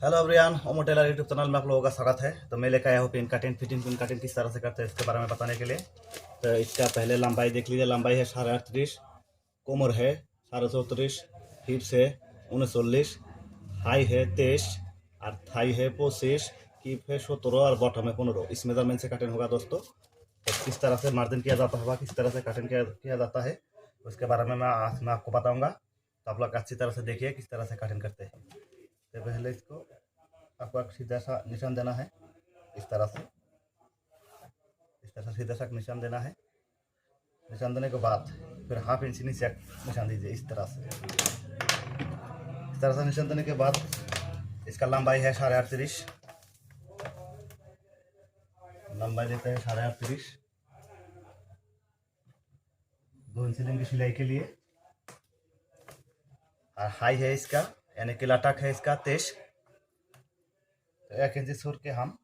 Hello everyone, ओमो tailor YouTube channel में आप लोगों का स्वागत है। तो मैं लेकर आया हूँ pin cutting fitting. Pin cutting किस तरह से करते हैं इसके बारे में बताने के लिए। तो इसका पहले लंबाई देख लीजिए। लंबाई है 38.5, कोमर है 34.30, हिप्स है 39, हाई है 23 और थाई है 25, कीप है 17 और बॉटम है 15। इस मेजरमेंट से कटिंग होगा दोस्तों। तो किस तरह से मार्जिन किया जाता होगा, किस तरह से कटिंग किया जाता है, उसके बारे में मैं आपको बताऊँगा। तो आप लोग अच्छी तरह से देखिए किस तरह से कटिंग करते हैं। तो पहले इसको आपको एक सीधा सा निशान देना है। इस तरह से सीधा सा निशान देना है। निशान देने के बाद फिर हाफ इंच नीचे निशान दीजिए। इस तरह से निशान देने के बाद इसका लंबाई है 38.5। लंबाई देते हैं 38.5। 2 इंच लेंगे सिलाई के लिए। और हाई है इसका, यानी कि लटक है इसका 23। तो 1 इंच छोड़ के हम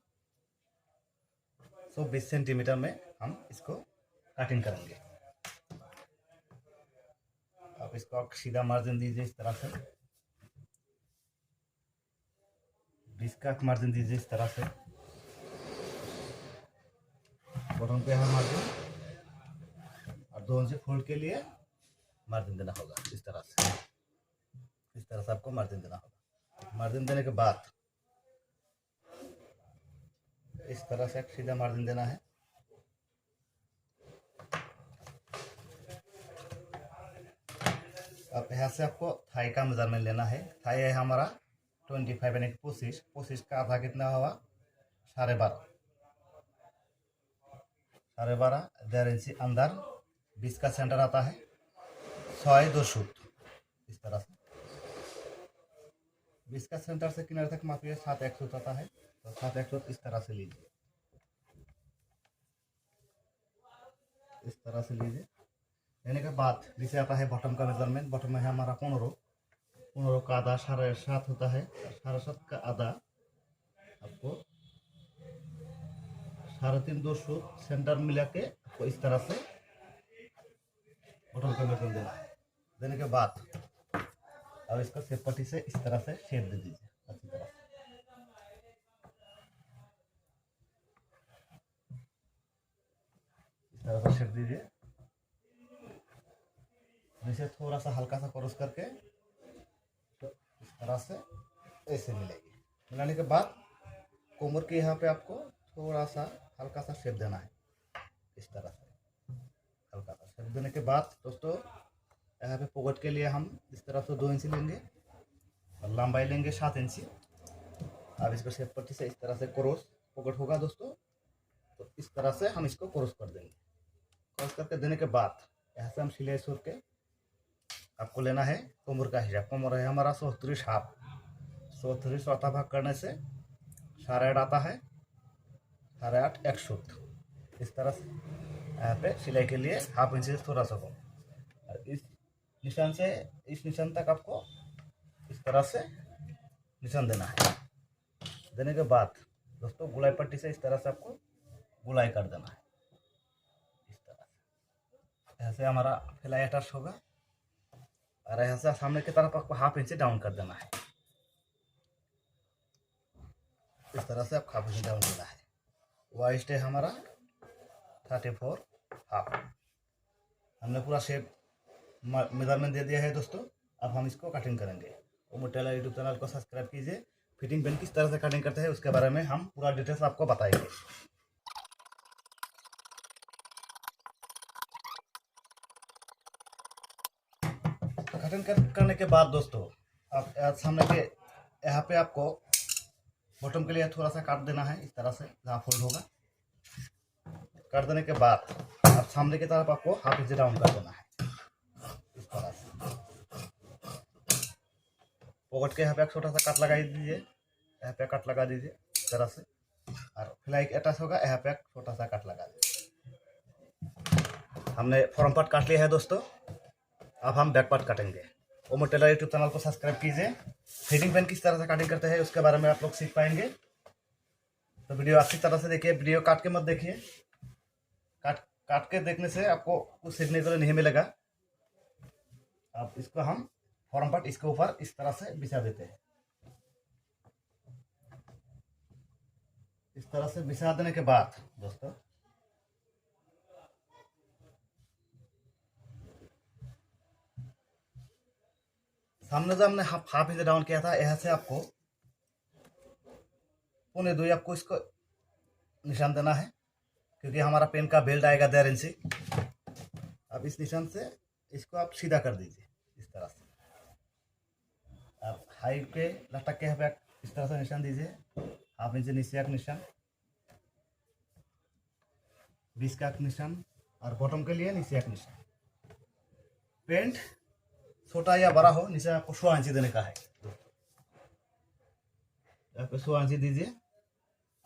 120 सेंटीमीटर में हम इसको कटिंग करेंगे। आप इसको सीधा मार्जिन दीजिए। इस तरह से 20 का मार्जिन दीजिए। इस तरह से बॉटम पे है मार्जिन, और 2 इंच फोल्ड के लिए मार्जिन देना होगा। इस तरह से आपको मार्जिन देना होगा। मार्जिन देने के बाद इस तरह से सीधा मार्जिन देना है। अब यहाँ से आपको थाई का मेजरमेंट लेना है। थाई है हमारा 25 यानी कि 25 का आधा कितना होगा 12.5। 12.5 1.5 इंची अंदर 20 का सेंटर आता है। 2 सूत। इस तरह से 20 का सेंटर से किनारे तक मापिए। 7 एक सूत आता है। तो 7 एक सूत इस तरह से लीजिए। इस तरह से लीजिए। लेने के बाद नीचे आता है बॉटम का मेजरमेंट। बॉटम में है हमारा 15 का आधा 7.5 होता है। 7.5 का आधा आपको 3.5 2 सूत सेंटर मिला के आपको इस तरह से बॉटम का मेजरमेंट देना है। देने के बाद अब इसको सेप पट्टी से इस तरह से शेप दे दीजिए अच्छी तरह से। इस तरह से शेप दीजिए। नीचे थोड़ा सा हल्का सा क्रॉस करके तो इस तरह से ऐसे मिलेगी। मिलाने के बाद कोमर के यहाँ पे आपको थोड़ा सा हल्का सा शेप देना है। इस तरह से हल्का सा शेप देने के बाद दोस्तों यहाँ पे पॉकेट के लिए हम इस तरह से 2 इंच लेंगे और लंबाई लेंगे 7 इंच। अब इसको शेप पट्टी से इस तरह से क्रॉस पॉकेट होगा दोस्तों। तो इस तरह से हम इसको क्रॉस कर देंगे। क्रॉस करके देने के बाद यहाँ से हम सिलाई छोड़ के आपको लेना है कोमर का हिसाब। कोमर है हमारा 34 हाफ। 34 चौथा भाग करने से 8.5 आता है। 8.5 एक सूत। इस तरह से यहाँ पे सिलाई के लिए हाफ इंच से थोड़ा सा कम। और इस निशान तक आपको इस तरह से निशान देना है। देने के बाद दोस्तों गुलाई पट्टी से इस तरह से आपको गुलाई कर देना है। इस तरह से ऐसे हमारा फिलाई अटैच होगा। और यहाँ से सामने की तरफ आपको हाफ इंच डाउन कर देना है। इस तरह से आप हाफ इंच डाउन देना है। वाइस्ट है हमारा 34 हाफ। हमने पूरा शेप मेजरमेंट दे दिया है दोस्तों। अब हम इसको कटिंग करेंगे। ओमो टेलर यूट्यूब चैनल को सब्सक्राइब कीजिए। फिटिंग पेन किस तरह से कटिंग करते हैं उसके बारे में हम पूरा डिटेल्स आपको बताएंगे। कटिंग करने के बाद दोस्तों आप सामने के यहाँ पे आपको बॉटम के लिए थोड़ा सा काट देना है। इस तरह से जहाँ फोल्ड होगा काट देने के बाद आप सामने की तरफ आपको हाफ इंच डाउन कर देना है। इस तरह से पॉकेट के यहाँ पे एक छोटा सा कट लगा दीजिए। यहाँ पे कट लगा दीजिए इस तरह से। और फ्लाई अटैच होगा यहाँ पे एक छोटा सा कट लगा दीजिए। हमने फ्रंट पार्ट काट लिया है दोस्तों। अब हम बैक पार्ट काटेंगे। ओमो टेलर यूट्यूब चैनल को सब्सक्राइब कीजिए। फिटिंग पेन किस तरह से कटिंग करते हैं उसके बारे में आप लोग सीख पाएंगे। तो वीडियो अच्छी तरह से देखिए। वीडियो काट के मत देखिए। काट के देखने से आपको कुछ सीखने के लिए नहीं मिलेगा। अब इसको हम फ्रंट पार्ट इसके ऊपर इस तरह से बिछा देते हैं। इस तरह से बिछा देने के बाद दोस्तों सामने जो हमने हाफ इंच डाउन किया था, यहाँ से आपको 1.25 आपको इसको निशान देना है, क्योंकि हमारा पेन का बेल्ट आएगा 1.5 इंची। अब इस निशान से इसको आप सीधा कर दीजिए इस तरह से। आप हाई के लटक के यहाँ पे इस तरह से निशान दीजिए, हाफ इंच नीचे एक निशान, 20 का एक निशान, और बॉटम के लिए नीचे एक निशान। पेंट छोटा या बड़ा हो, नीचे आपको 100 इंची देने का है, यहाँ पे 100 इंची दीजिए।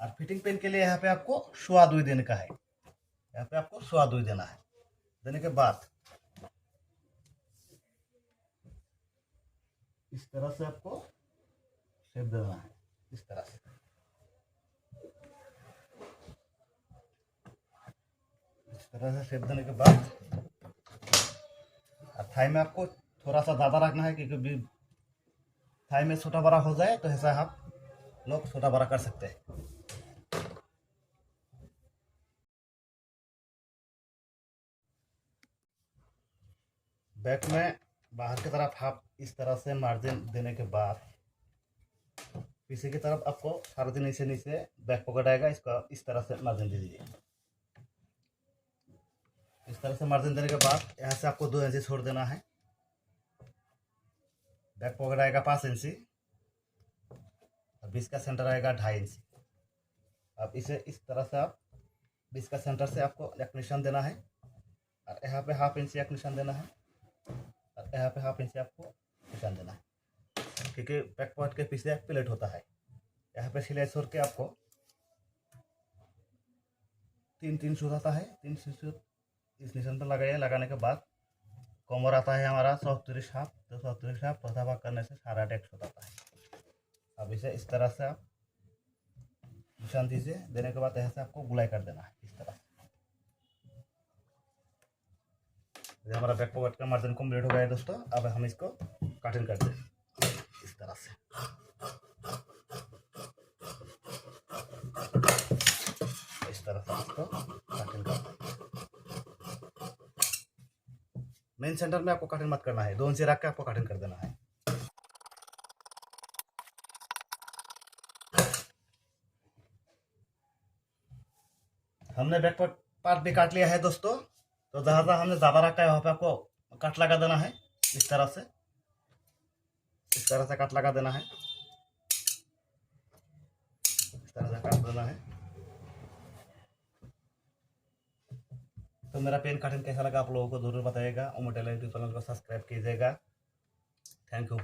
और फिटिंग पेन के लिए यहाँ पे आपको 2.25 देने का है, यहाँ पे आपको 2.25 देना है। देने के बाद इस तरह से आपको शेप देना है, इस तरह से। इस तरह से शेप देने के बाद थाई में आपको थोड़ा सा ज़्यादा रखना है, क्योंकि थाई में छोटा बड़ा हो जाए तो ऐसा आप लोग छोटा बड़ा कर सकते हैं। बैक में बाहर की तरफ हाफ इस तरह से मार्जिन देने के बाद पीछे की तरफ आपको सारा दिन नीचे नीचे बैक पॉकेट आएगा, इसका इस तरह से मार्जिन दे दीजिए। इस तरह से मार्जिन देने के बाद यहाँ से आपको 2 इंची छोड़ देना है। बैक पॉकेट आएगा 5 इंची और 20 का सेंटर आएगा 2.5 इंची। अब इसे इस तरह से आप 20 का सेंटर से आपको एक निशान देना है, और यहाँ पे हाफ इंची एक निशान देना है, और यहाँ पे हाफ इंची आपको निशान देना है, क्योंकि बैक पॉकेट के पीछे एक प्लेट होता है। यहाँ पे सिलाई छोड़ के आपको 3 सूत आता है, 3 सूत इस निशान पर लगाइए। लगाने के बाद कमर आता है हमारा 130 हाफ, तो 130 हाफ चौथा भाग करने से 8.5 सूत आता है। अब इसे इस तरह से आप निशान दीजिए। देने के बाद यहाँ से आपको गुलाई कर देना है इस तरह से। हमारा बैक पॉकेट का मार्जिन कंप्लीट हो गया है दोस्तों। अब हम इसको कटिंग करते हैं इस तरह से। इस तरह से इसको कटिंग करते हैं। मेन सेंटर में आपको कटिंग मत करना है, 2 इंची रख के आपको कटिंग कर देना है। हमने बैक पार्ट भी काट लिया है दोस्तों, तो जहाँ जहाँ हमने ज़्यादा रखा है वहाँ पे आपको कट लगा देना है इस तरह से। इस तरह से कट लगा देना है, इस तरह से काट देना है। तो मेरा पेन कटिंग कैसा लगा आप लोगों को जरूर बताइएगा, और मेरे यूट्यूब चैनल को सब्सक्राइब कीजिएगा। Thank you.